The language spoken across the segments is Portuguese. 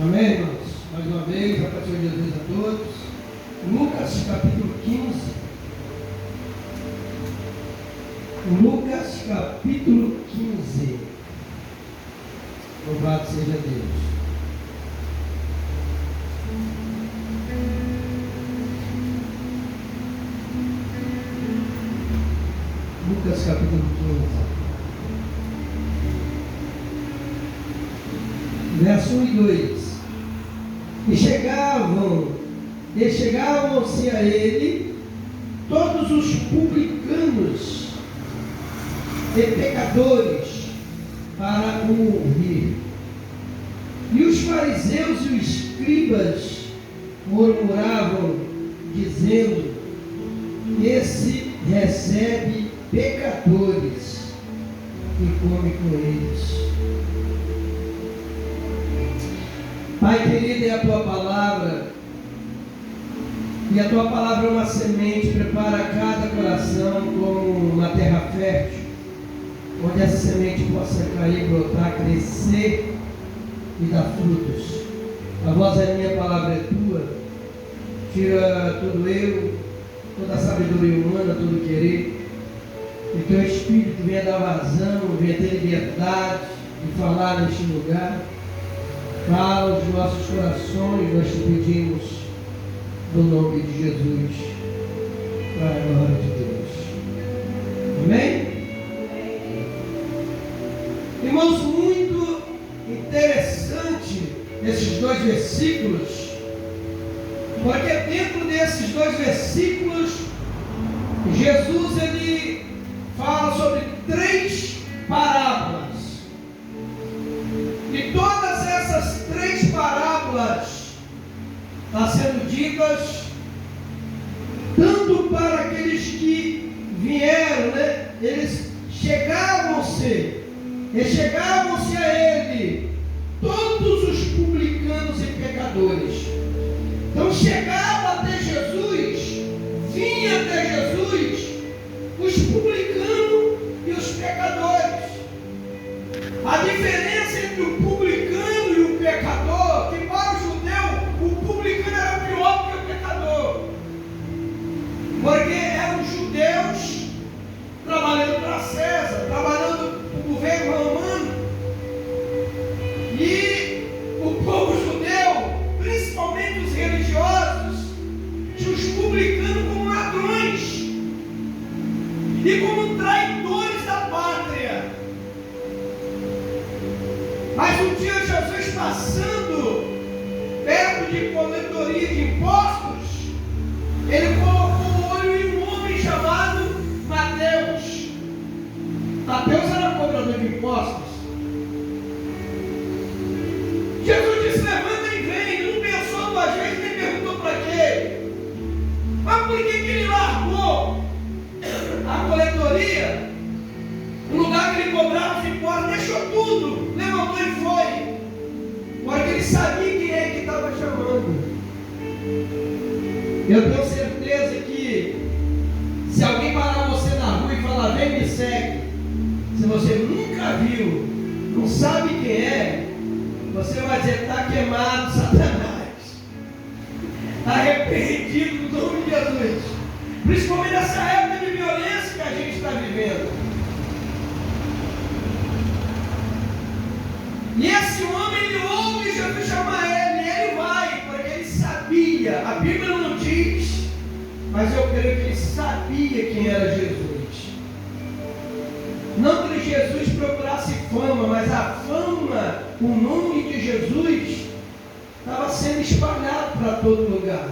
Amém, irmãos? Mais uma vez, a paz de Jesus a todos. Lucas capítulo 15. Lucas capítulo 15. Louvado seja Deus. Lucas capítulo 15. Verso 1 e 2. E chegavam-se a ele todos os publicanos e pecadores para o ouvir. E os fariseus e os escribas murmuravam, dizendo: esse recebe pecadores e come com eles. Pai querido, é a tua palavra, e a tua palavra é uma semente, prepara cada coração como uma terra fértil, onde essa semente possa cair, brotar, crescer e dar frutos. A voz é minha, a palavra é tua. Tira todo eu, toda a sabedoria humana, todo querer, e teu Espírito venha dar vazão, venha ter liberdade de falar neste lugar. Fala os nossos corações, nós te pedimos, no nome de Jesus, para a glória de Deus. Amém? Irmãos, muito interessante esses dois versículos, porque dentro desses dois versículos, Jesus ele fala sobre 3 parábolas. E todas essas 3 parábolas estão sendo ditas tanto para aqueles que vieram, eles chegavam-se a ele, todos os publicanos e pecadores. Então chegava até Jesus, vinha até Jesus, os publicanos e os pecadores. A diferença entre o publicano e o pecador, que para o judeu, o publicano era pior que o pecador, porque eram judeus trabalhando para César, trabalhando para o governo romano, e o povo judeu, principalmente os religiosos, tinha os publicanos como ladrões e como traidores da pátria. Mas um dia Jesus, passando perto de coletoria de impostos, ele colocou o olho em um homem chamado Mateus. Mateus era cobrador de impostos. Jesus disse: levanta e vem. Ele não pensou 2 vezes, nem perguntou para quê. Mas por que ele largou a coletoria, o lugar que ele cobrava os impostos, deixou tudo, levantou e foi? Porque ele sabia quem é que estava chamando. Eu tenho certeza que se alguém parar você na rua e falar: vem, me segue, se você nunca viu, não sabe quem é, você vai dizer: está queimado, Satanás, está arrependido no nome de Jesus, principalmente nessa época de violência que a gente está vivendo. E esse homem, ele ouve Jesus chamar ele, e ele vai, porque ele sabia, a Bíblia não diz, mas eu creio que ele sabia quem era Jesus. Não que Jesus procurasse fama, mas a fama, o nome de Jesus, estava sendo espalhado para todo lugar.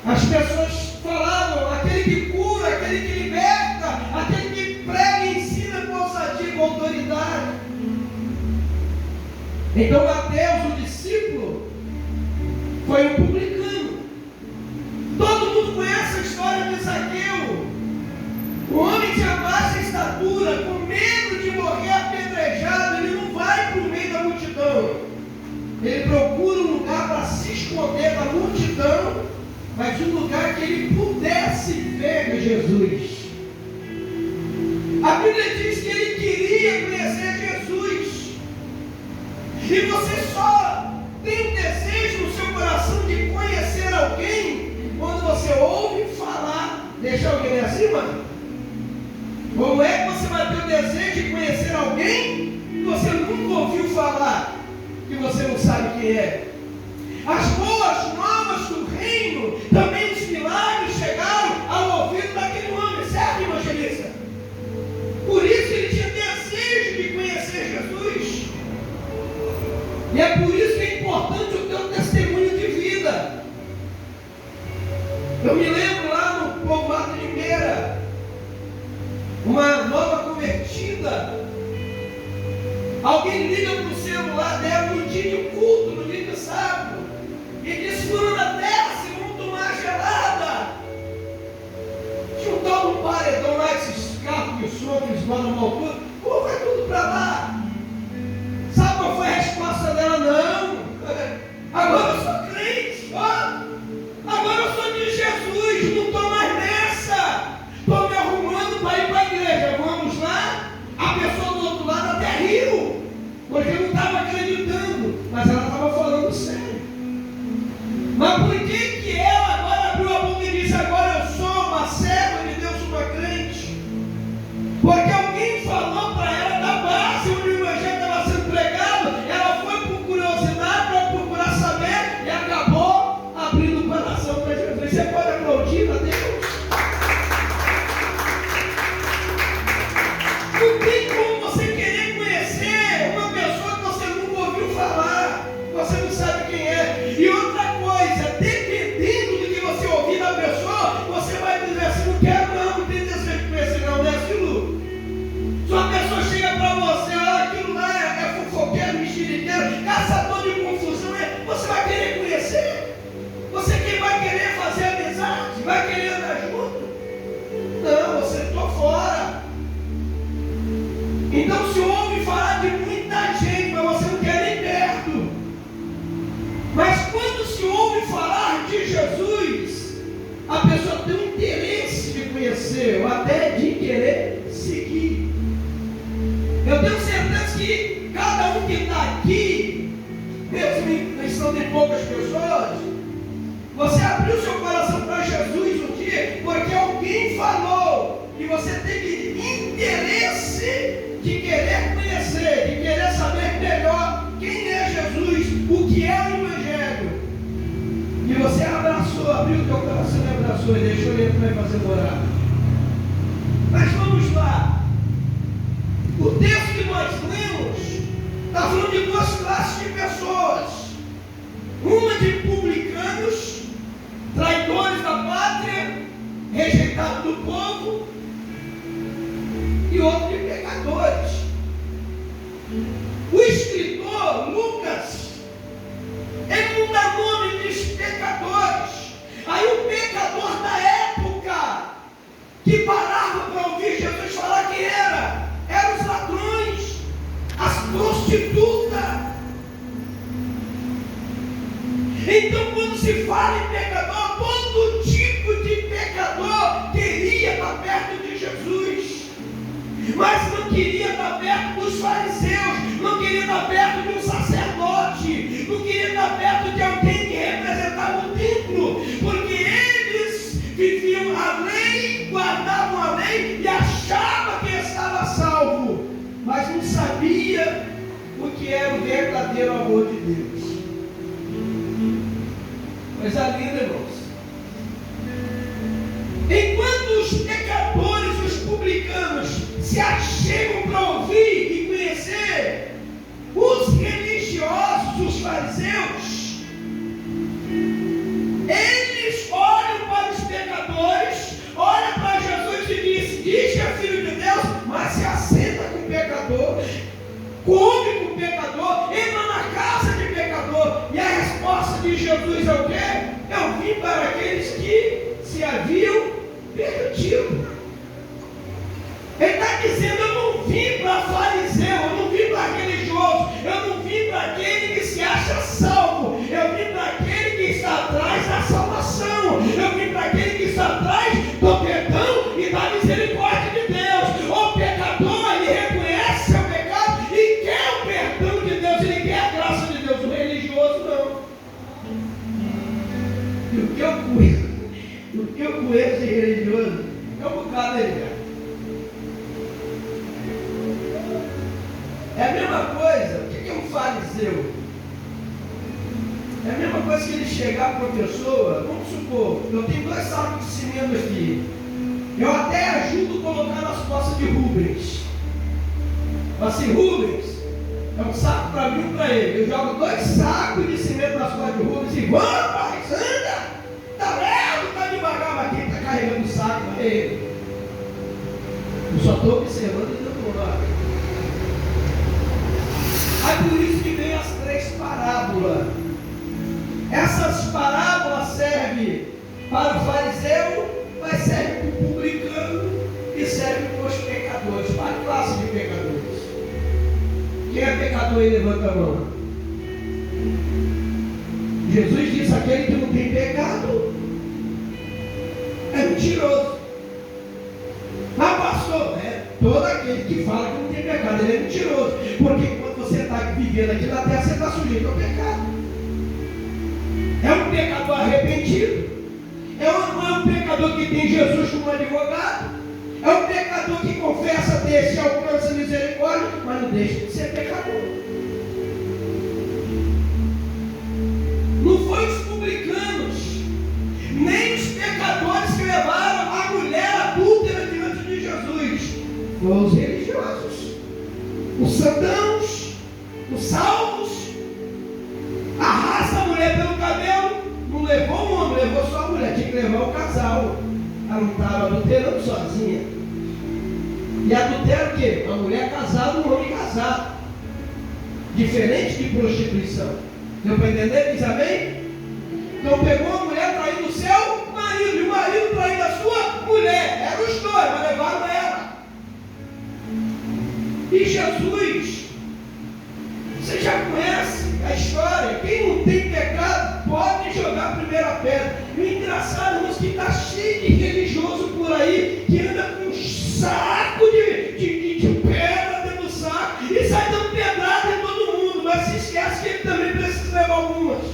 As pessoas falavam: aquele que cura, aquele que liberta, aquele que prega e ensina com ousadia e com autoridade. Então Mateus, o discípulo, foi um publicano. Todo mundo conhece a história de Zaqueu, o homem de baixa estatura, com medo de morrer apedrejado. Ele não vai para o meio da multidão, ele procura um lugar para se esconder da multidão, mas um lugar que ele pudesse ver Jesus. A Bíblia diz que ele queria conhecer Jesus. E você só tem quem é. As boas novas do reino, também os milagres chegaram ao ouvido daquele homem, certo, evangelista? Por isso ele tinha desejo de conhecer Jesus. E é por isso que é importante o teu testemunho de vida. Eu me lembro lá no povoado de Limeira, uma nova convertida. Alguém liga para o celular dela no dia de culto, no dia de sábado, e diz: furou na terra, se vão tomar gelada. Tinha um tal de um paredão lá, esses carros que som, que eles mandam uma altura. Pô, vai tudo para lá. Sabe qual foi a resposta dela? Não. Agora eu sou crente, ó. Agora eu sou de Jesus, não estou mais nessa. Estou me arrumando para ir para a igreja. Vamos lá? A pessoa do outro lado até riu, porque eu não estava acreditando, mas ela estava falando sério. Mas por que ela agora abriu a boca e disse: agora eu sou uma serva de Deus, uma crente? Porque alguém falou para ela da base onde o evangelho estava sendo pregado. Ela foi por curiosidade, para procurar saber, e acabou abrindo o coração para Jesus. Você pode aplaudir a Deus? Não tem como você querer conhecer uma pessoa que você nunca ouviu falar, você não sabe quem é. E outra coisa, dependendo do que você ouvir da pessoa, você vai dizer assim: não quero não tem desejo de conhecer não, né, Silu? Se uma pessoa chega para você: olha, aquilo lá é fofoqueiro, mexeriqueiro, caçador de confusão, você vai querer conhecer? Você que vai querer fazer amizade? Vai querer andar junto? Não, você estou fora. Então se ouve falar de muita gente, mas você não quer nem perto. Mas quando se ouve falar de Jesus, a pessoa tem um interesse de conhecer, ou até de querer seguir. Eu tenho certeza que cada um que está aqui, mesmo em questão de poucas pessoas, você abriu seu coração para Jesus um dia, porque alguém falou, e você teve interesse de querer conhecer, de querer saber melhor quem é Jesus, o que é o Evangelho. E você abraçou, abriu o teu coração e abraçou, e deixou ele para fazer morar. Mas vamos lá. O texto que nós lemos está falando de duas classes de pessoas. Uma de publicanos, traidores da pátria, rejeitados do povo, e outro de pecadores. O escritor Lucas, ele não dá nome, diz pecadores. Aí o pecador da época, que parava para ouvir Jesus falar, quem era? Eram os ladrões, as prostitutas. Então quando se fala em pecador, todo tipo de pecador queria estar perto de Jesus, mas não queria estar perto dos fariseus, não queria estar perto de um sacerdote, não queria estar perto de alguém que representava o templo, porque eles viviam a lei, guardavam a lei e achavam que estava salvo, mas não sabia o que era o verdadeiro amor de Deus. Coisa linda, irmãos. Enquanto os pecadores, os publicanos, se achegam para ouvir e conhecer, os religiosos, os fariseus, eles olham para os pecadores, olham para Jesus e diz que é filho de Deus, mas se assenta com o pecador, come com o pecador, entra na casa de pecador. E a resposta de Jesus é o quê? Eu vim para aqueles que se haviam perdido. Ele está dizendo: eu não vim para fariseu, eu não vim para religioso, eu não vim para aquele que se acha salvo, eu vim para aquele que está atrás da salvação, eu vim para aquele que está atrás do perdão e da misericórdia de Deus. O pecador, ele reconhece seu pecado e quer o perdão de Deus, ele quer a graça de Deus. O religioso não. E o que eu conheço de religioso é um bocado aí. É a mesma coisa. O que é um fariseu? coisa que ele chegar para a pessoa, vamos supor, eu tenho 2 sacos de cimento aqui. Eu até ajudo a colocar nas costas de Rubens. Assim, Rubens, é um saco para mim e para ele. Eu jogo 2 sacos de cimento nas costas de Rubens e vamos, rapaz, anda! Tá lento, tá devagar, mas quem está carregando o saco é ele. Eu só estou observando e dando lá. Aí por isso que vem as 3 parábolas. Essas parábolas servem para o fariseu, mas servem para o publicano e servem para os pecadores, para a classe de pecadores. Quem é pecador aí, levanta a mão. Jesus disse: aquele que não tem pecado é mentiroso. Mas pastor, todo aquele que fala que não tem pecado, ele é mentiroso. Porque enquanto você está vivendo aqui na terra, você está sujeito ao pecado. É um pecador arrependido. Não é um pecador que tem Jesus como advogado. É um pecador que confessa, deixa e alcança misericórdia, mas não deixa de ser pecador. Não foi os publicanos, nem os pecadores que levaram a mulher adúltera diante de Jesus. Foram os religiosos, os santãos, os salvos. Arrasta a mulher pelo cabelo. Não levou o homem, levou só a mulher. Tinha que levar o casal. Ela não estava adulterando sozinha. E adultério o quê? Uma mulher casada, um homem casado. Diferente de prostituição. Deu para entender? Diz amém? Então pegou a mulher traindo o seu marido, e o marido traindo a sua mulher. Eram os 2, mas levaram ela. E Jesus, você já conhece a história. Quem não tem pecado pode jogar a primeira pedra. E o engraçado, irmãos, que está cheio de religioso por aí que anda com um saco de pedra dentro do saco e sai dando pedrada em todo mundo, mas se esquece que ele também precisa levar algumas.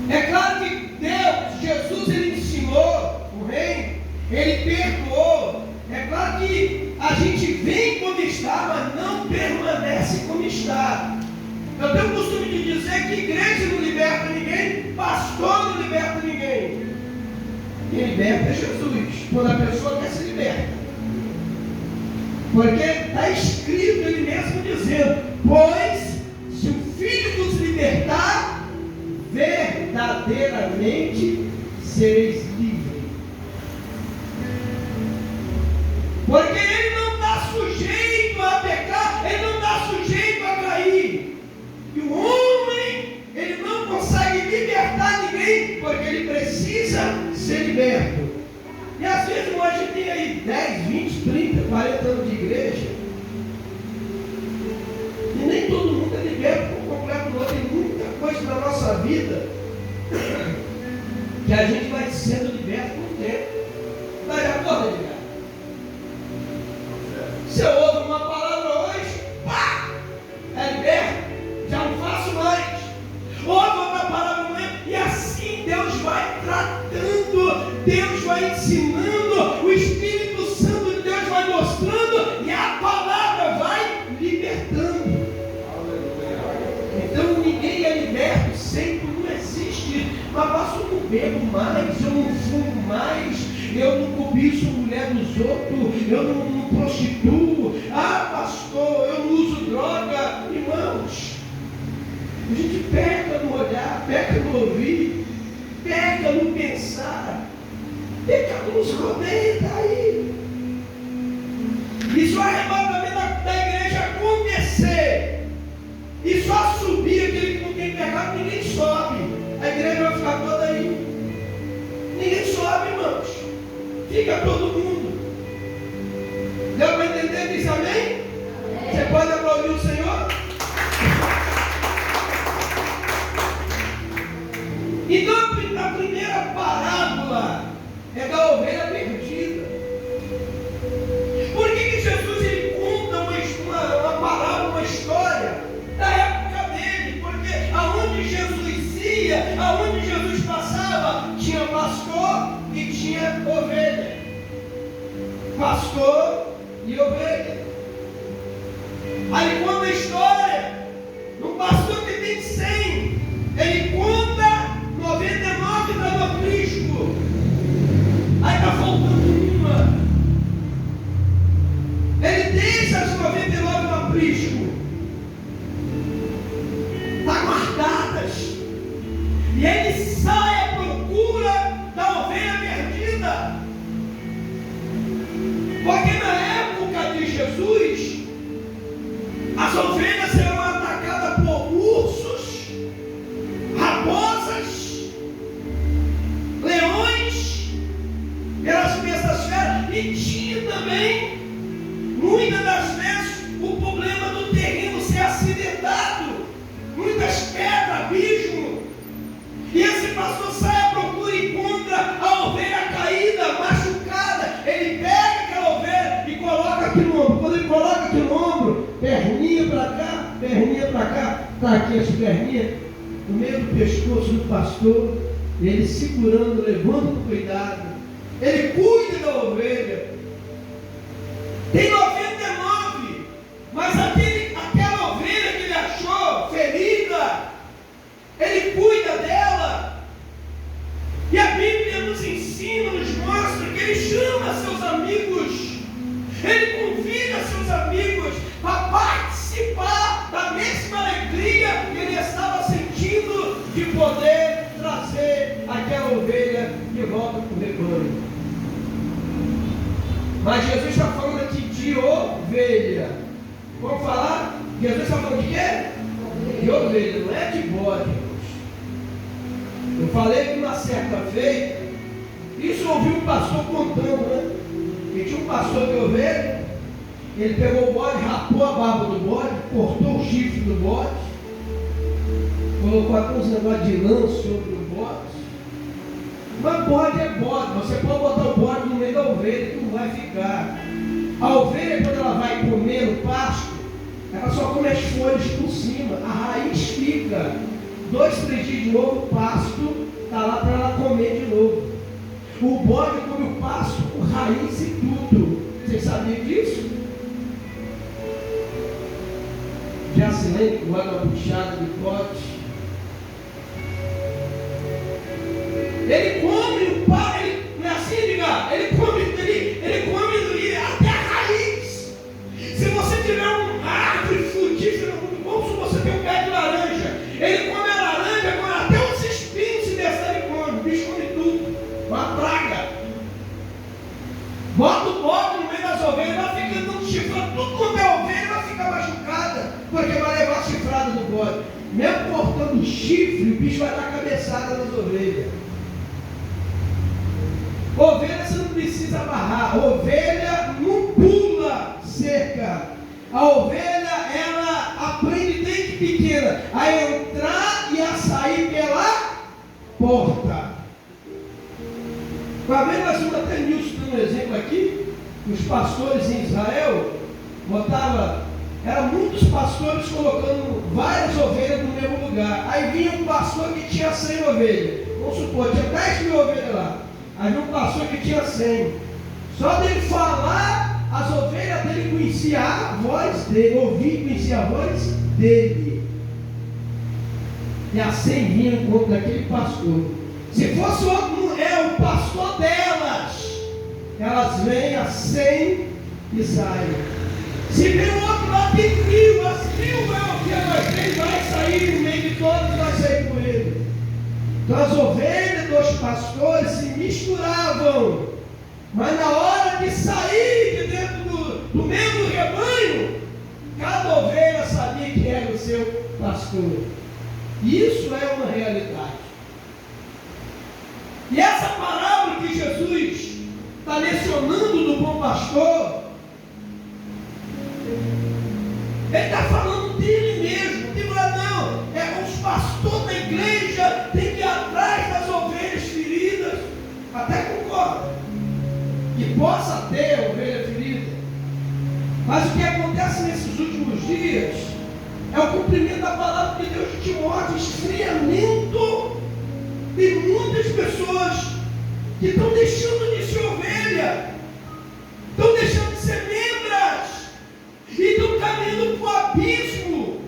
É claro que Deus, Jesus, ele ensinou o reino, ele perdoou. É claro que a gente vem como está, mas não permanece como está. Eu tenho o costume de dizer que igreja não liberta ninguém, pastor não liberta ninguém. Quem liberta é Jesus, quando a pessoa quer se liberta. Porque está escrito ele mesmo dizendo: pois se o Filho nos libertar, verdadeiramente sereis livres. Porque ele não está sujeito a pecar, ele não está sujeito a cair. E o homem, ele não consegue libertar ninguém, porque ele precisa ser liberto. E às vezes hoje tem aí 10, 20, 30, 40 anos de igreja, e nem todo mundo é liberto por completo. Não tem muita coisa na nossa vida que a gente vai sendo liberto com o tempo. Está de acordo, Edgar? Você ouve uma palavra hoje, pá, é liberto, já não faço mais. Ouve outra palavra amanhã, e assim Deus vai tratando, Deus vai ensinando, o Espírito Santo de Deus vai mostrando, e a palavra vai libertando. Então ninguém é liberto sempre, não existe. Mas pastor, eu não bebo mais, eu não fumo mais, eu não cobiço mulher dos outros, eu não prostituo. Ah, pastor, eu não uso droga. Irmãos, a gente peca no olhar, peca no ouvir, peca no pensar, pecado nos rodeia, está aí. E se o arrebatamento da igreja acontecer, e só subir aquele que não tem pecado, ninguém sobe. A igreja vai ficar toda aí. Ninguém sobe, irmãos. Fica todo mundo. Deu para entender? Diz amém? Você pode aplaudir o Senhor? Então a primeira parábola é da ovelha perdida. Por que Jesus ele conta uma parábola, uma história da época dele? Porque aonde Jesus ia, aonde Jesus passava, tinha pastor e tinha ovelha. Pastor e ovelha. Aí conta a história E ele sai à procura da ovelha perdida. Porque na época de Jesus, as ovelhas eram atacadas por ursos, raposas, leões, pelas bestas feras, e tinha também, muitas das vezes, o problema do terreno ser acidentado, muitas pedras, abismo. E esse pastor sai à procura e encontra a ovelha caída, machucada. Ele pega aquela ovelha e coloca aqui no ombro. Quando ele coloca aqui no ombro, perninha para cá, está aqui as perninhas no meio do pescoço do pastor, ele segurando, levando cuidado. Ele cuida da ovelha. Tem 99, mas aquela ovelha que ele achou ferida, ele cuida dela. E a Bíblia nos ensina, nos mostra que ele chama seus amigos, ele convida seus amigos a participar da mesma alegria que ele estava sentindo de poder trazer aquela ovelha de volta para o rebanho. Mas Jesus está falando aqui de ovelha. Vamos falar? Jesus está falando de quê? De ovelha, não é de bode. Eu falei que uma certa vez, isso eu ouvi um pastor contando, né? Que tinha um pastor de ovelha, ele pegou o bode, rapou a barba do bode, cortou o chifre do bode, colocou até uns negócios de lã sobre o bode. Mas bode é bode, você pode botar o bode no meio da ovelha que não vai ficar. A ovelha, quando ela vai comer no pasto, ela só come as folhas por cima, a raiz fica. 2, 3 dias de novo, o pasto está lá para ela comer de novo. O bode come o pasto com raiz e tudo. Vocês sabiam disso? Já se lembra que guarda uma puxada de pote? Ele come o pau, não é assim, diga? Ele come até a raiz. Se você tiver uma árvore frutífera, como se você tem um pé de laranja, ele come a laranja, come até os espinhos, se descer ele come, o bicho come tudo, uma praga. Bota o bode no meio das ovelhas, vai ficando chifrando, tudo quanto é ovelha vai ficar machucada, porque vai levar a chifrada do bode. Mesmo cortando o chifre, o bicho vai dar cabeçada nas ovelhas. Ovelha você não precisa amarrar, ovelha não pula cerca. A ovelha, ela aprende desde pequena a entrar e a sair pela porta. Uma vez nós vimos até Nilson dando um exemplo aqui, os pastores em Israel eram muitos pastores colocando várias ovelhas no mesmo lugar. Aí vinha um pastor que tinha 100 ovelhas, vamos supor, tinha 10 mil ovelhas lá. Aí vinha um pastor que tinha 100. Só dele falar, as ovelhas dele conheciam a voz dele, conhecia a voz dele. E a 100 vinha no encontro daquele pastor. Se fosse outro, o pastor delas, elas vêm a 100 e saem. Se vem o outro lá, tem 1000, as 1000 vai sair no meio de todos e vai sair com ele. Então as ovelhas dos pastores se misturavam, mas na hora de sair de dentro do mesmo rebanho, cada ovelha sabia quem era o seu pastor. Isso é uma realidade. E essa parábola que Jesus está lecionando do bom pastor, ele está falando dele mesmo. Tipo, não, os pastores da igreja têm que ir atrás das ovelhas feridas. Até concordo que possa ter ovelha ferida, mas o que acontece nesses últimos dias é o cumprimento da palavra de Deus de Timóteo, esfriamento de muitas pessoas que estão deixando de ser ovelha, estão deixando de ser membros e estão caminhando para o abismo.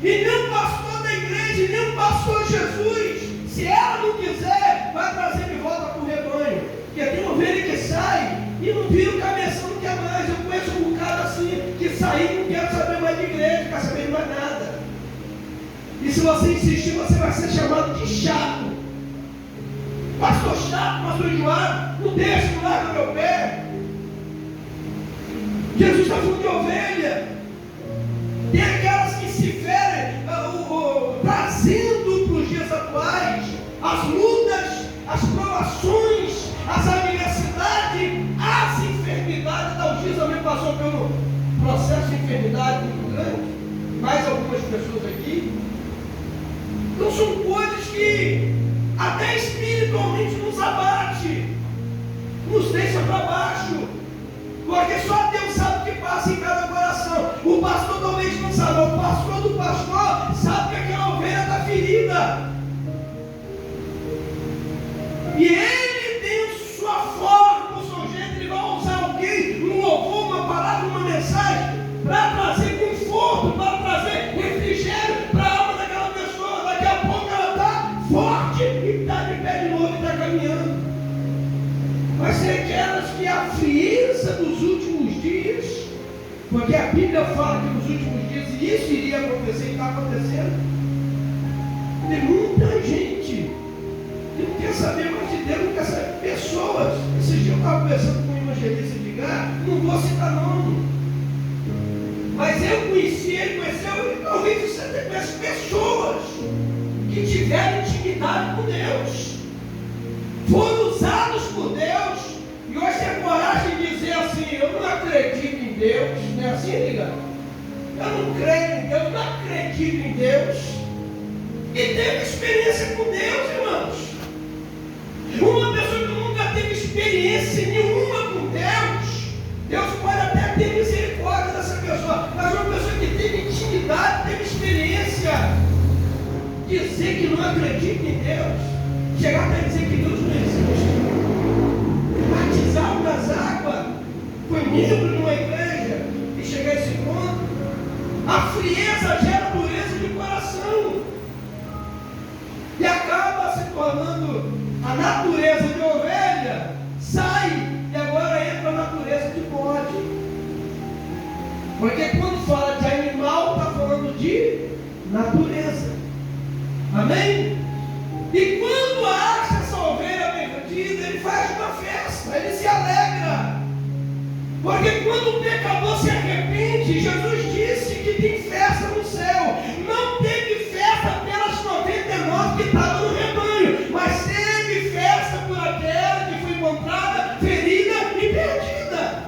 E nem o pastor da igreja, nem o pastor Jesus, se ela não quiser, vai trazer de volta para o rebanho. Porque tem ovelha que sai e não vira o cabeção, não quer mais. Eu conheço um bocado assim, que sai e não quer saber mais de igreja, não quer saber de mais nada. E se você insistir, você vai ser chamado de chato. chato, mas estou enjoado. Não deixa, não larga meu pé. Jesus está falando de ovelha. Tem aquelas que se ferem, trazendo para os dias atuais as lutas, as provações, as adversidades, as enfermidades. Talvez também passou pelo processo de enfermidade muito grande. Mais algumas pessoas aqui. Então são coisas que até espiritualmente nos abate, nos deixa para baixo, porque só Deus sabe o que passa em cada coração. O pastor talvez não sabe, o pastor do pastor sabe que aquela ovelha está ferida, e ele tem sua forma, o seu jeito. Ele vai usar alguém, um louvor, uma palavra, uma mensagem, para trazer conforto, para trazer refrigério para a alma daquela pessoa. Daqui a pouco ela está forte e está de pé de novo e está caminhando. Mas tem aquelas que a frieza dos últimos dias, porque a Bíblia fala que nos últimos dias isso iria acontecer e está acontecendo. Tem muita gente que não quer saber mais de Deus, não quer saber. Pessoas, esse dia eu estava conversando com um evangelista de Gá, não vou citar nome, mas eu conheci, ele conheceu, e talvez você até conhece pessoas que tiveram intimidade com Deus, foram usados por Deus, e hoje tem coragem de dizer assim: eu não acredito em Deus. Não é assim, ligado? Eu não creio em Deus, não acredito em Deus. E teve experiência com Deus, irmãos. Uma pessoa que nunca teve experiência nenhuma com Deus, Deus pode até ter misericórdia dessa pessoa, mas uma pessoa que teve intimidade, teve experiência, dizer que não acredita em Deus, chegar até dizer que Deus não existe, batizado nas águas, foi membro de uma igreja, e chegar a esse ponto, a frieza gera dureza de coração, e acaba se tornando a natureza de ovelha, sai e agora entra a natureza de bode. Porque quando fala de animal, está falando de natureza. Amém? E quando acha essa ovelha perdida, ele faz uma festa, ele se alegra. Porque quando o pecador se arrepende, Jesus disse que tem festa no céu. Não teve festa pelas 99 que estavam no rebanho, mas teve festa por aquela que foi encontrada ferida e perdida.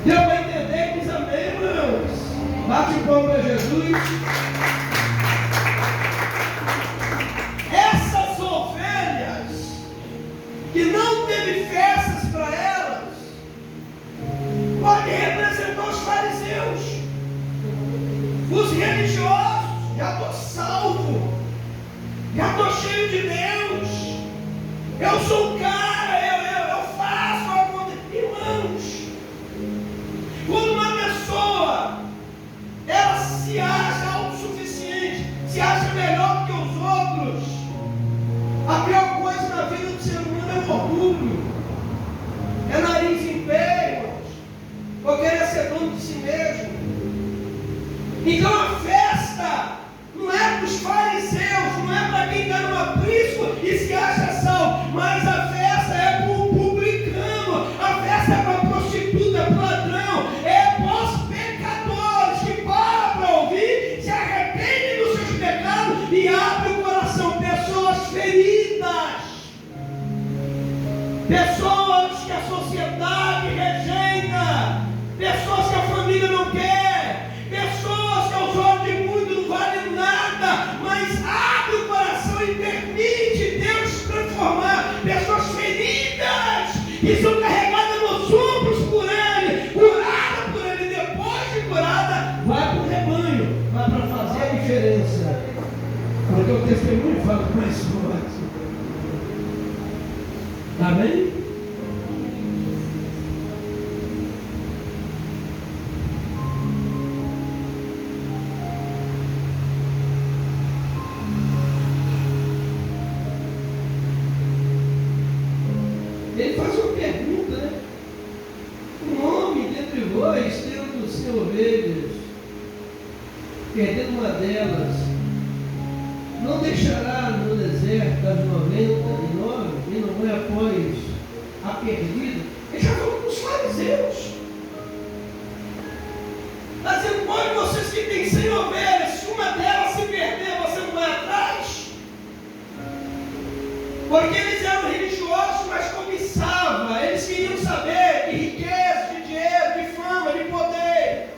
Deu para entender? Diz amém, irmãos. Bate o pão para Jesus. Essas ovelhas que não teve festas para elas, podem representar os fariseus, os religiosos. Já estou salvo, já estou cheio de Deus, eu sou o cara, eu faço a conta. Irmãos, quando uma pessoa ela se acha autossuficiente, se acha melhor que os outros, a pior coisa na vida do ser humano é o orgulho, é nariz em pé, irmãos, ou querer ser dono de si mesmo. Então a festa não é para os fariseus, não é para quem está no aprisco e se acha salvo, mas a festa é para o publicano, a festa é para a prostituta, para o ladrão, é para os pecadores que param para ouvir, se arrependem dos seus pecados e abrem o coração. Pessoas feridas, pessoas que a sociedade rejeita, pessoas que a família não quer, pessoas que aos olhos de muitos não valem nada, mas abre o coração e permite Deus transformar. Pessoas feridas que são carregadas nos ombros por Ele, curada por Ele, depois de curada, vai para o rebanho, vai para fazer a diferença. Porque o testemunho fala com isso. Amém? Ele faz uma pergunta, né? Um homem dentre vós, tendo 100 ovelhas, perdendo uma delas, não deixará no deserto mulher das 99 e não é após a perdida, ele já falou com os fariseus. Está dizendo, pode vocês que têm 100 ovelhas, se uma delas se perder, você não vai atrás? Porque eles eram religiosos, mas cobiçavam. Eles queriam saber de riqueza, de dinheiro, de fama, de poder.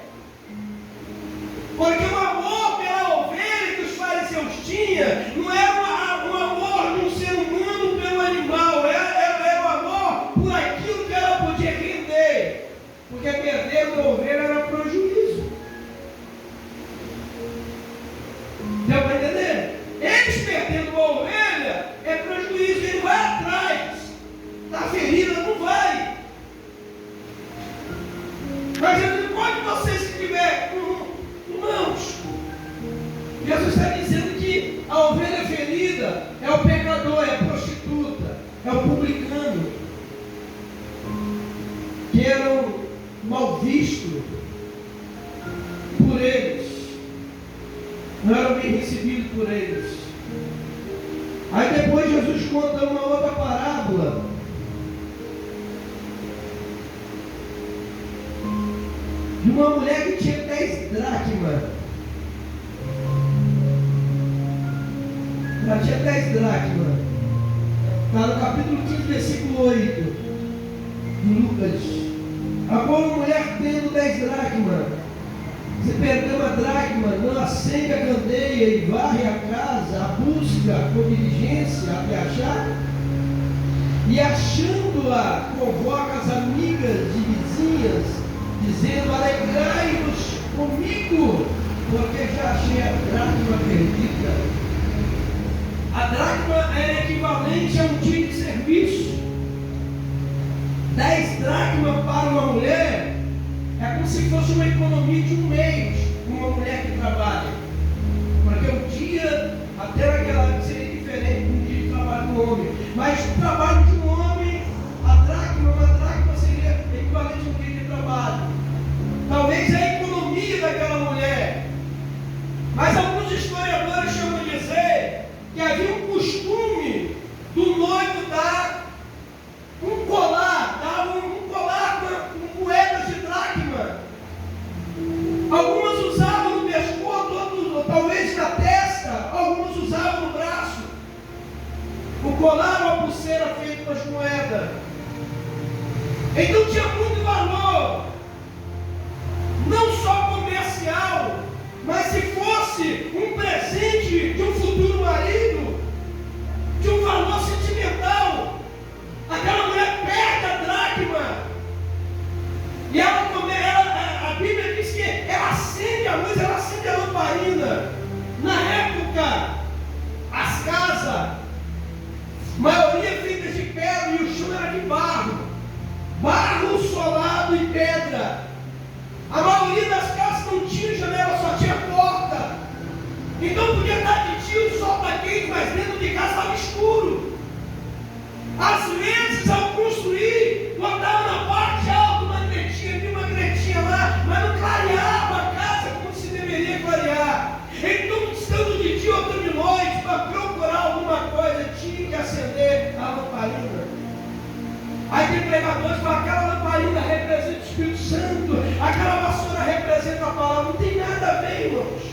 Porque o amor pela ovelha que os fariseus tinham não era um amor de um ser humano pelo animal, era o amor por aquilo que ela podia render. Porque perder uma ovelha era prejuízo. Deu para entender? Eles perdendo uma ovelha é prejuízo, ele vai atrás. Está ferida, não vai. Mas ele não pode vocês se tiver. Irmãos, Jesus está dizendo que a ovelha ferida é o pecador, é a prostituta, é o publicano, que eram mal vistos por eles, não eram bem recebidos por eles. Aí depois Jesus conta uma outra parábola de uma mulher que tinha 10 dracmas. Ela tinha 10 dracmas. Está no capítulo 15, versículo 8 de Lucas. Agora uma mulher tendo 10 dracmas, se perdeu uma dracma, não acende a candeia e varre a casa, a busca com diligência até achar, e achando-a, convoca as amigas e vizinhas, dizendo, alegrai-vos comigo, porque já achei a dracma perdida. A dracma era equivalente a um dia de serviço. 10 dracmas para uma mulher é como se fosse uma economia de um mês para uma mulher que trabalha. Porque o dia, até naquela época, seria diferente do dia de trabalho do homem. Mas o trabalho de um homem, uma dracma seria equivalente a um dia de trabalho. Talvez a economia daquela mulher. Mas alguns historiadores chamam de dizer que havia um costume do noivo dar um colar, dava um colar com moedas de dracma. Algumas usavam no pescoço, outros talvez na testa, alguns usavam no braço. O colar ou a pulseira feita com as moedas. Então tinha muito valor, não só comercial, mas se fosse um presente de um futuro marido, de um valor sentimental. Aquela mulher perde a dracma e a Bíblia diz que ela acende a luz, ela acende a lamparina. Na época, as casas, maioria feitas de pedra e o chão era de barro solado e pedra. A maioria das casas não tinha janela, só tinha porta. Então podia estar de dia, o sol está quente, mas dentro de casa estava escuro. Às vezes, ao construir, botavam na parte alta uma gretinha lá, mas não clareava a casa como se deveria clarear. Então, estando de dia ou de noite, para procurar alguma coisa, tinha que acender a lamparina. Aí tem pregadores que falam, aquela lamparina representa o Espírito Santo, aquela vassoura representa a palavra. Não tem nada a ver, irmãos.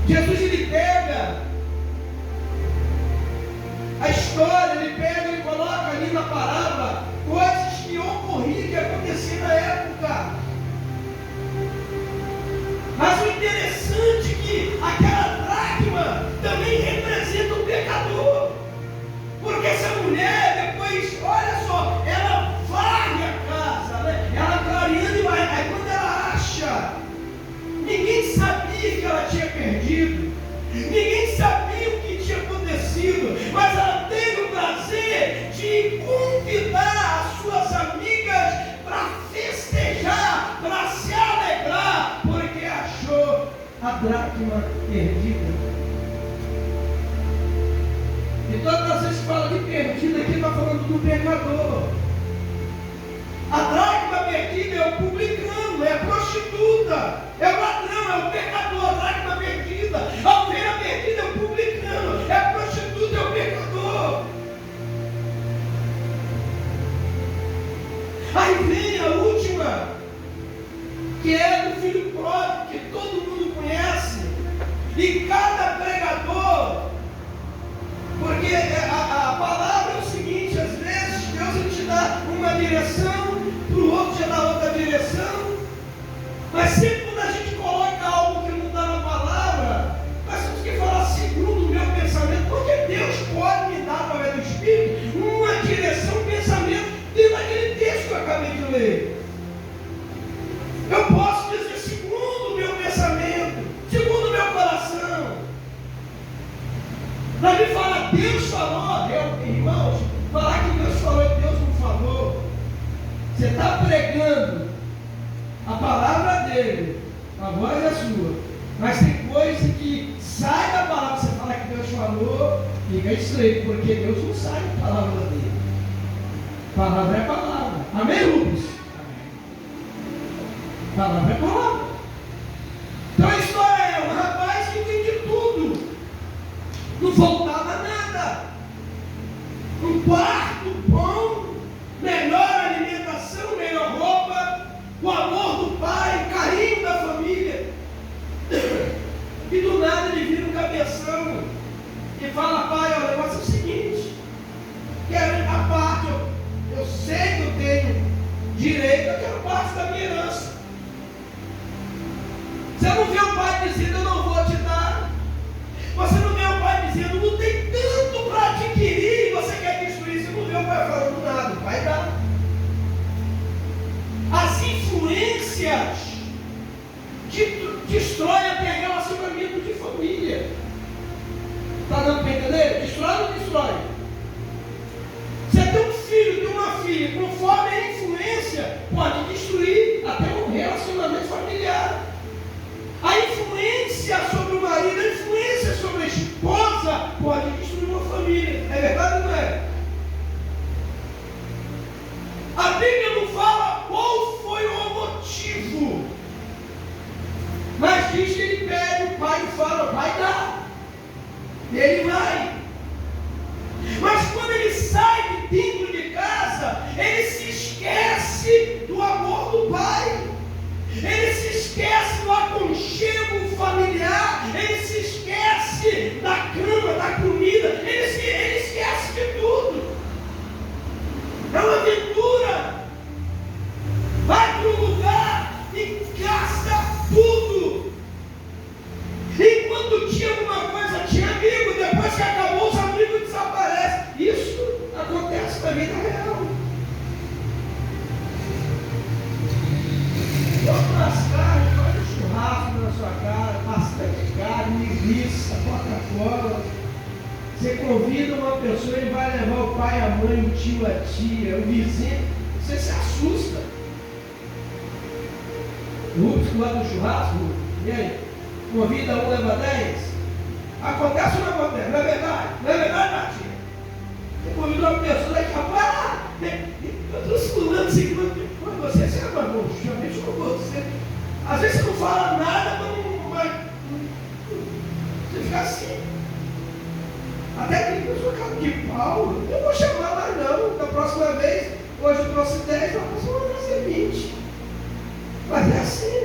Jesus, ele pega a história, ele pega e coloca ali na parábola coisas que ocorriam, que aconteciam na época. Mas o interessante é que aquela dracma também representa o pecador. Porque essa mulher depois, olha só, ela varre a casa, né? Ela clareando e vai. Aí quando ela acha, ninguém sabia que ela tinha perdido. Ninguém sabia o que tinha acontecido, mas ela teve o prazer de convidar as suas amigas para festejar, para se alegrar, porque achou a dracma perdida. E todas as vezes que fala de perdida, aqui está falando do pecador. A dracma perdida é o publicano, é a prostituta, é o ladrão, é o pecador. A dracma perdida, a ovelha perdida é o publicano, é a prostituta. Davi fala, Deus falou, irmãos, falar que Deus falou e Deus não falou. Você está pregando a palavra dele, a voz é sua, mas tem coisa que sai da palavra, você fala que Deus falou, fica estranho, porque Deus não sai da palavra dele. Palavra é palavra. Amém, Rubens? Palavra é palavra. Então a história é um rapaz que entende tudo, não faltava nada, um quarto bom, melhor alimentação, melhor roupa, o amor do pai, o carinho da família. E do nada ele vira um cabeção e fala, pai, o negócio é o seguinte, quero a parte, eu sei que eu tenho direito, eu quero parte da minha herança. Você não vê o pai dizendo, eu não vou te dar. Você não vê o pai dizendo, não tem tanto para adquirir, e você quer destruir. Você não vê o pai falando nada, o pai dá. As influências destroem até relacionamento de família. Está dando para entender? Destrói ou não destrói? Você tem um filho, tem uma filha, conforme a influência, pode destruir até um relacionamento familiar. A influência sobre o marido, a influência sobre a esposa pode destruir uma família. É verdade ou não é? A Bíblia não fala qual foi o motivo, mas diz que ele pede, o pai fala, vai dar. E ele vai. Mas quando ele sai de dentro de casa, ele se esquece do amor do pai. Ele se esquece do aconchego familiar, ele se esquece da cama, da comida, ele esquece de tudo. É uma aventura. Vai para um lugar e gasta tudo. E quando tinha alguma coisa, tinha amigo, depois que acabou, os amigos desaparecem. Isso acontece na vida real. Compra as carnes, faz um churrasco na sua casa, bastante carne, linguiça, Coca-Cola. Você convida uma pessoa e vai levar o pai, a mãe, o tio, a tia, o vizinho. Você se assusta. O Rubens gosta do churrasco? E aí? Convida um, leva 10? Acontece ou não acontece? Não é verdade? Não é verdade, Matinha? Você convida uma pessoa daqui a pouco, eu estou estudando assim, você se amagou, justamente com você. Às vezes você não fala nada, mas você fica assim. Até que a pessoa cara de pau, eu não vou chamar mais não. Da próxima vez, hoje eu trouxe 10, na próxima eu vou trazer 20. Mas é assim.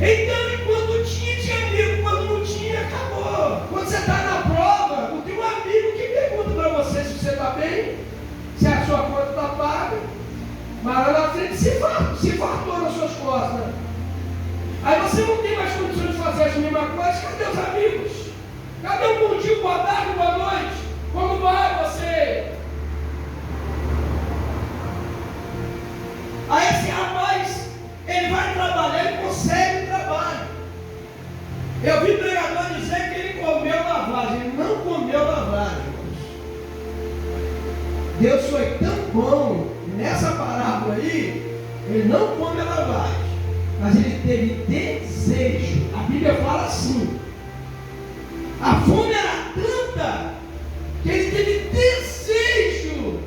Então, enquanto tinha amigo, quando não tinha, acabou. Quando você está na prova, não tem um amigo que pergunta para você se você está bem, se a sua conta está paga. Mas lá na frente se fartou nas suas costas. Aí você não tem mais condições de fazer as mesmas coisas. Cadê os amigos? Cadê um bom dia, boa tarde, boa noite? Como vai você? Aí esse rapaz, ele vai trabalhar, ele consegue trabalho. Eu vi o pregador dizer que ele comeu lavagem. Ele não comeu lavagem. Deus foi tão bom nessa parábola aí, ele não come a lavagem, mas ele teve desejo. A Bíblia fala assim, a fome era tanta que ele teve desejo,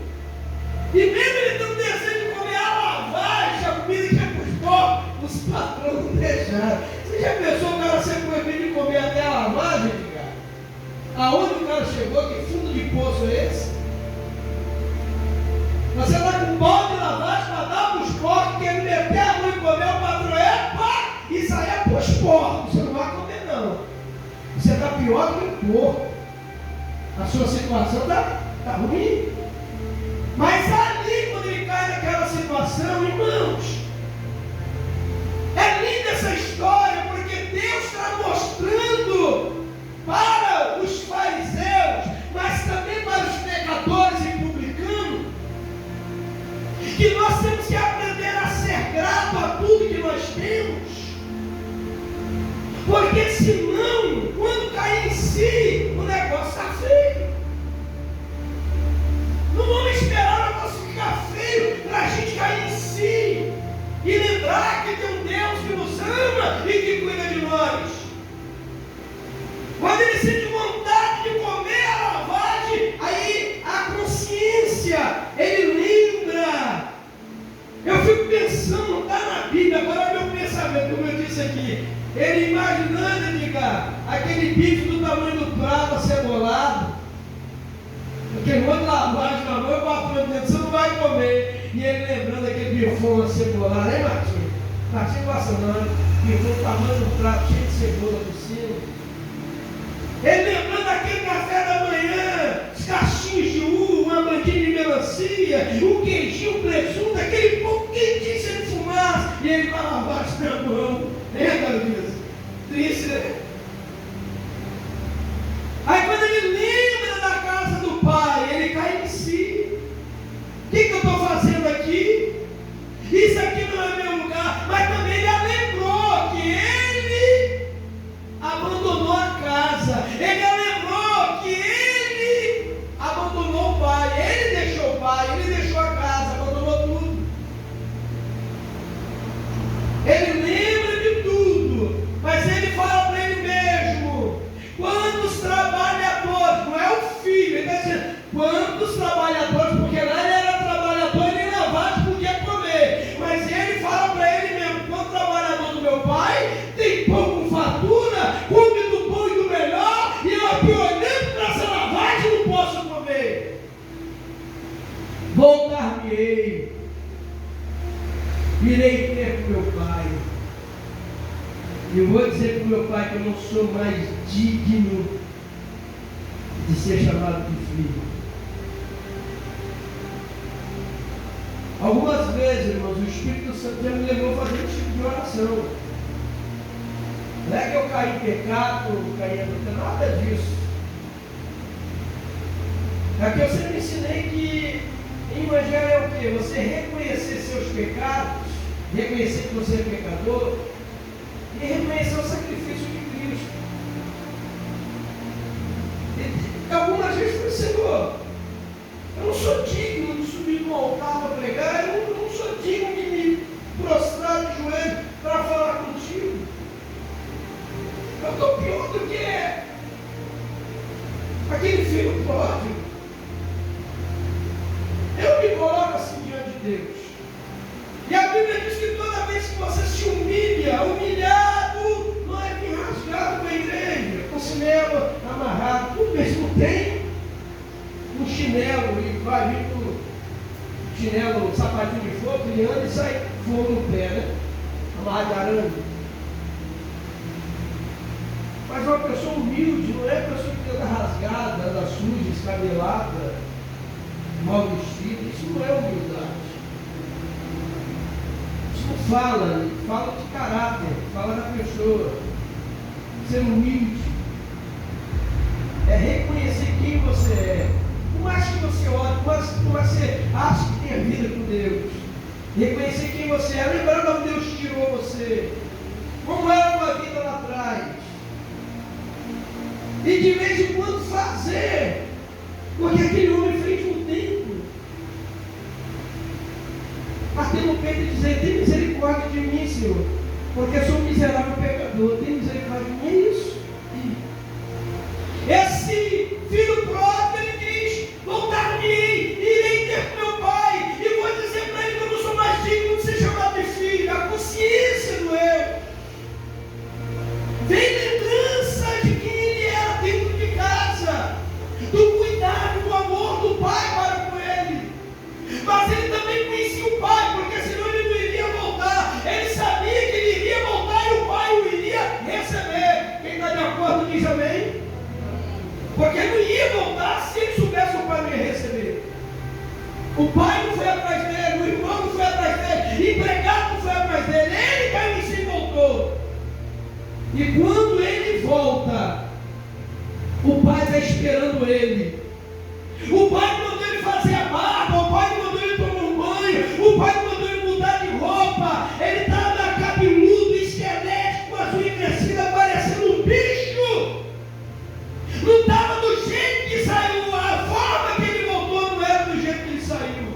e mesmo ele tendo desejo de comer a lavagem, a comida que é para os pobres, os patrões não deixaram. Você já pensou o cara ser proibido de comer até a lavagem, cara? Aonde o cara chegou? Que fundo de poço é esse? Você está com um balde de lavagem para dar para os porcos, que ele meter a mão e comer, o patrão, epa, isso aí é para os porcos, você não vai comer não. Você está pior do que o porco. A sua situação está ruim. Mas ali, quando ele cai naquela situação, irmãos, é linda essa história, porque Deus está mostrando para os fariseus, mas também para os pecadores e publicanos, que nós temos que aprender a ser grato a tudo que nós temos, porque senão, quando cair em si o negócio, Ele imaginando, Edgar, aquele bife do tamanho do prato acebolado, aquele monte de lavagem na mão, batendo dentro, você não vai comer. E ele lembrando aquele bifão acebolado, hein, Martinho? Martinho gosta não, bifão do tamanho do prato, cheio de cebola por cima. Ele lembrando aquele café da manhã, os cachinhos de uva, uma bandinha de melancia, um queijinho, um presunto, aquele pão quentinho sem fumaça, e ele com a lavagem na mão. Lembra disso? Triste, né? Aí quando ele lembra da casa do pai, ele cai em si. O que eu estou fazendo aqui? Isso aqui não é meu lugar. Mas também ele lembrou que ele abandonou a casa. Ele lembrou que ele abandonou o pai. Ele deixou o pai, ele deixou a casa, abandonou tudo. Ele lembra de tudo, mas ele fala para ele mesmo: quantos trabalhadores, não é o filho, ele está dizendo, quantos trabalhadores, porque lá ele era trabalhador e nem lavado podia comer, mas ele fala para ele mesmo: quantos trabalhadores do meu pai tem pão com fartura, come do pão e do melhor, e eu aqui olhando para essa lavagem não posso comer. Voltar-me-ei, irei ter com meu pai, e eu vou dizer para o meu pai que eu não sou mais digno de ser chamado de filho. Algumas vezes, irmãos, o Espírito Santo já me levou a fazer esse tipo de oração. Não é que eu caí em pecado, caí em adultério, nada disso. É que eu sempre ensinei que em Evangelho é o quê? Você reconhecer seus pecados, reconhecer que você é pecador e reconhecer o sacrifício de Cristo. E algumas vezes eu falei: Senhor, eu não sou digno de subir no altar para pregar, eu não sou digno de me prostrar de joelho para falar contigo. Eu estou pior do que aquele filho pródigo. Eu me coloco assim diante de Deus. E a Bíblia diz que toda vez que você se humilha, humilhado, não é vir rasgado com a igreja, com o chinelo amarrado, tudo mesmo tem um chinelo e vai vir com o chinelo, sapatinho de fogo, ele anda e sai fogo no pé, né? Amarrado de arame. Mas uma pessoa humilde não é a pessoa que anda rasgada, anda suja, escabelada, mal vestida. Isso não é humildade. Isso não fala de caráter, fala da pessoa. Ser humilde é reconhecer quem você é. Por mais que você ore, por mais que você ache que tenha vida com Deus, reconhecer quem você é, lembrar de onde Deus tirou você, como era uma vida lá atrás, e de vez em quando fazer, porque aquele homem frente ao templo, bater no peito e dizer: tem misericórdia de mim, Senhor, porque sou um miserável pecador, tem misericórdia de mim. É isso. Esse filho pródigo, ele diz: voltar-me-ei, irei ter com meu pai, e vou dizer para ele que eu não sou mais digno de ser chamado de filho. A consciência do eu. Vem lembrança de quem ele era dentro de casa, do cuidado, do amor do pai para com ele. Mas ele também conhecia o pai, porque senão ele não iria voltar. Ele sabia que ele iria voltar e o pai o iria receber. Quem está de acordo diz amém? Porque ele não ia voltar se ele soubesse que o pai não ia receber. O pai não foi atrás dele, o irmão não foi atrás dele, o empregado não foi atrás dele, ele caiu em si e voltou. E quando ele volta, o pai está esperando ele. O pai mandou ele fazer a barba, o pai mandou ele tomar um banho, o pai mandou ele mudar de roupa. Ele estava cabeludo, esquelético, com a unha crescida, parecendo um bicho. Não estava do jeito que saiu, a forma que ele voltou não era do jeito que ele saiu.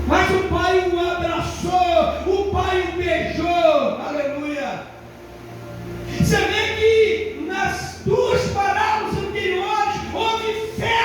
Mas o pai o abraçou, o pai o beijou. Aleluia. Você vê que nas duas parábolas anteriores houve fé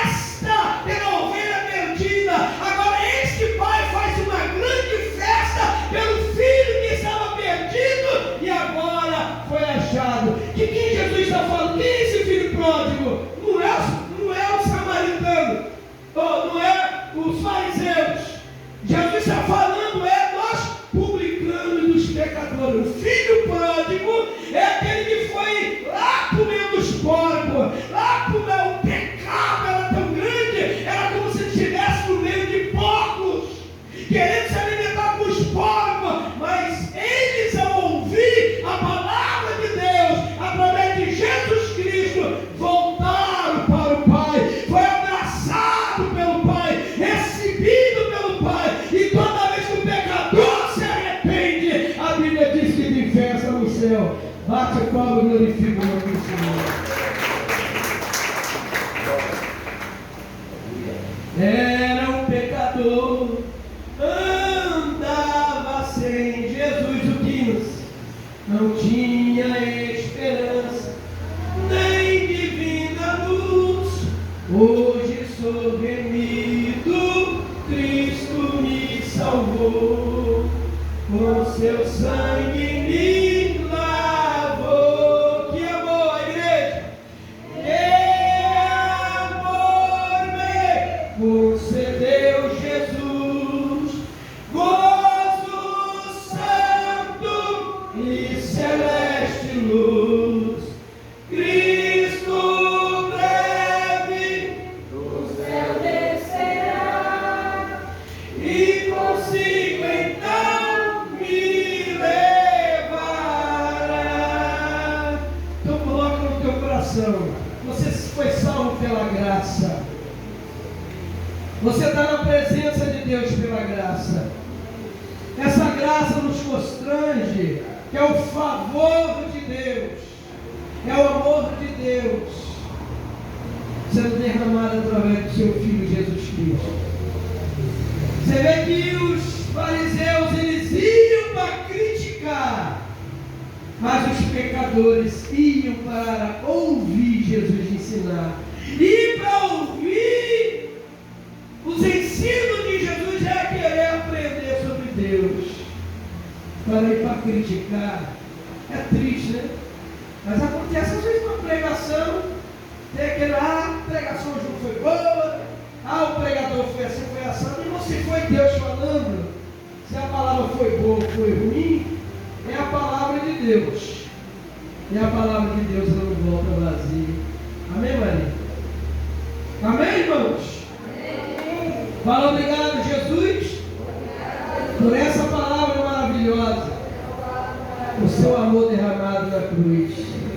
coração. Você foi salvo pela graça. Você está na presença de Deus pela graça. Essa graça nos constrange, que é o favor de Deus, é o amor de Deus, sendo derramado através do seu Filho Jesus Cristo. Você vê que os fariseus, eles iam para criticar, mas os pecadores iam para ouvir Jesus ensinar. E para ouvir os ensinos de Jesus é querer aprender sobre Deus. Para ir para criticar, é triste, né? Mas acontece às vezes uma pregação, tem aquele, a pregação hoje não foi boa, o pregador foi assim, foi assado, e não se foi Deus falando. Se a palavra foi boa ou foi ruim, é a palavra de Deus. E a palavra de Deus ela não volta vazia. Amém, Maria? Amém, irmãos? Amém. Fala obrigado, Jesus, por essa palavra maravilhosa, o seu amor derramado na cruz.